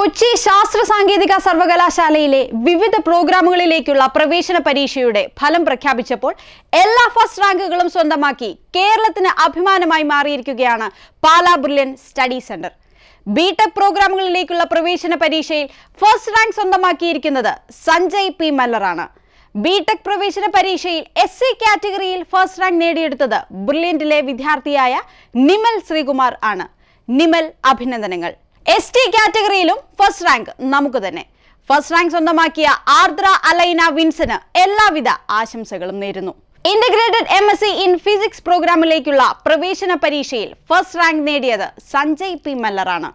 കൊച്ചി ശാസ്ത്ര സാങ്കേതിക സർവകലാശാലയിലെ വിവിധ പ്രോഗ്രാമുകളിലേക്കുള്ള പ്രവേശന പരീക്ഷയുടെ ഫലം പ്രഖ്യാപിച്ചപ്പോൾ എല്ലാ ഫസ്റ്റ് റാങ്കുകളും സ്വന്തമാക്കി കേരളത്തിന് അഭിമാനമായി മാറിയിരിക്കുകയാണ് Pala brilliant study centre. B.Tech പ്രോഗ്രാമുകളിലേക്കുള്ള പ്രവേശന പരീക്ഷയിൽ ഫസ്റ്റ് റാങ്ക് സ്വന്തമാക്കിയിരിക്കുന്നത് സഞ്ജയ് പി മല്ലറാണ്. B.Tech പ്രവേശന പരീക്ഷയിൽ SC കാറ്റഗറിയിൽ ഫസ്റ്റ് റാങ്ക് നേടിയെടുത്തത് ബ്രില്യന്റിലെ വിദ്യാർത്ഥിയായ നിമൽ ശ്രീകുമാർ ആണ്. നിമൽ, അഭിനന്ദനങ്ങൾ. ST കാറ്റഗറിയിലും ഫസ്റ്റ് റാങ്ക് നമുക്ക് തന്നെ. ഫസ്റ്റ് റാങ്ക് സ്വന്തമാക്കിയ ആർദ്ര അലൈന വിൻസിന് എല്ലാവിധ ആശംസകളും നേരുന്നു. ഇന്റഗ്രേറ്റഡ് MSc ഇൻ ഫിസിക്സ് പ്രോഗ്രാമിലേക്കുള്ള പ്രവേശന പരീക്ഷയിൽ ഫസ്റ്റ് റാങ്ക് നേടിയത് സഞ്ജയ് പി മല്ലറാണ്.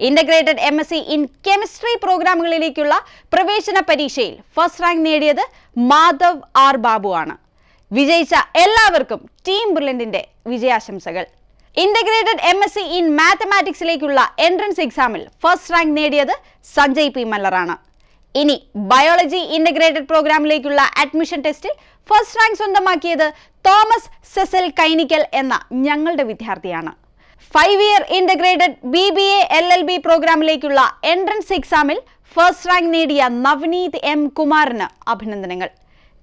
ഇന്റഗ്രേറ്റഡ് MSc ഇൻ കെമിസ്ട്രി പ്രോഗ്രാമുകളിലേക്കുള്ള പ്രവേശന പരീക്ഷയിൽ ഫസ്റ്റ് റാങ്ക് നേടിയത് മാധവ് ആർ ബാബു ആണ്. വിജയിച്ച എല്ലാവർക്കും ടീം ബ്രില്യന്റിന്റെ വിജയാശംസകൾ. ഇന്റഗ്രേറ്റഡ് MSc ഇൻ മാത്തമാറ്റിക്സിലേക്കുള്ള എൻട്രൻസ് എക്സാമിൽ ഫസ്റ്റ് റാങ്ക് നേടിയത് സഞ്ജയ് പി മല്ലറാണ്. ഇനി ബയോളജി ഇന്റഗ്രേറ്റഡ് പ്രോഗ്രാമിലേക്കുള്ള അഡ്മിഷൻ ടെസ്റ്റിൽ ഫസ്റ്റ് റാങ്ക് സ്വന്തമാക്കിയത് തോമസ് സെസൽ കൈനിക്കൽ എന്ന ഞങ്ങളുടെ വിദ്യാർത്ഥിയാണ്. 5 ഇയർ ഇന്റഗ്രേറ്റഡ് BBA LLB പ്രോഗ്രാമിലേക്കുള്ള എൻട്രൻസ് എക്സാമിൽ ഫസ്റ്റ് റാങ്ക് നേടിയ നവനീത് M കുമാറിന് അഭിനന്ദനങ്ങൾ.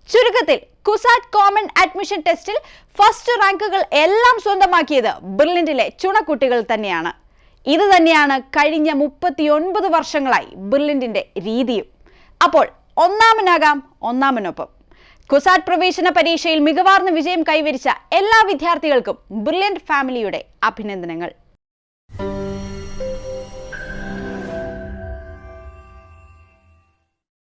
ചുരുക്കത്തിൽ CUSAT കോമൺ അഡ്മിഷൻ ടെസ്റ്റിൽ ഫസ്റ്റ് റാങ്കുകൾ എല്ലാം സ്വന്തമാക്കിയത് ബ്രില്യന്റിലെ ചുണക്കുട്ടികൾ തന്നെയാണ്. ഇത് തന്നെയാണ് കഴിഞ്ഞ 39 വർഷങ്ങളായി ബ്രില്യന്റിന്റെ രീതിയും. അപ്പോൾ ഒന്നാമനാകാം ഒന്നാമനൊപ്പം. CUSAT പ്രവേശന പരീക്ഷയിൽ മികവാർന്ന വിജയം കൈവരിച്ച എല്ലാ വിദ്യാർത്ഥികൾക്കും ബ്രില്യന്റ് ഫാമിലിയുടെ അഭിനന്ദനങ്ങൾ.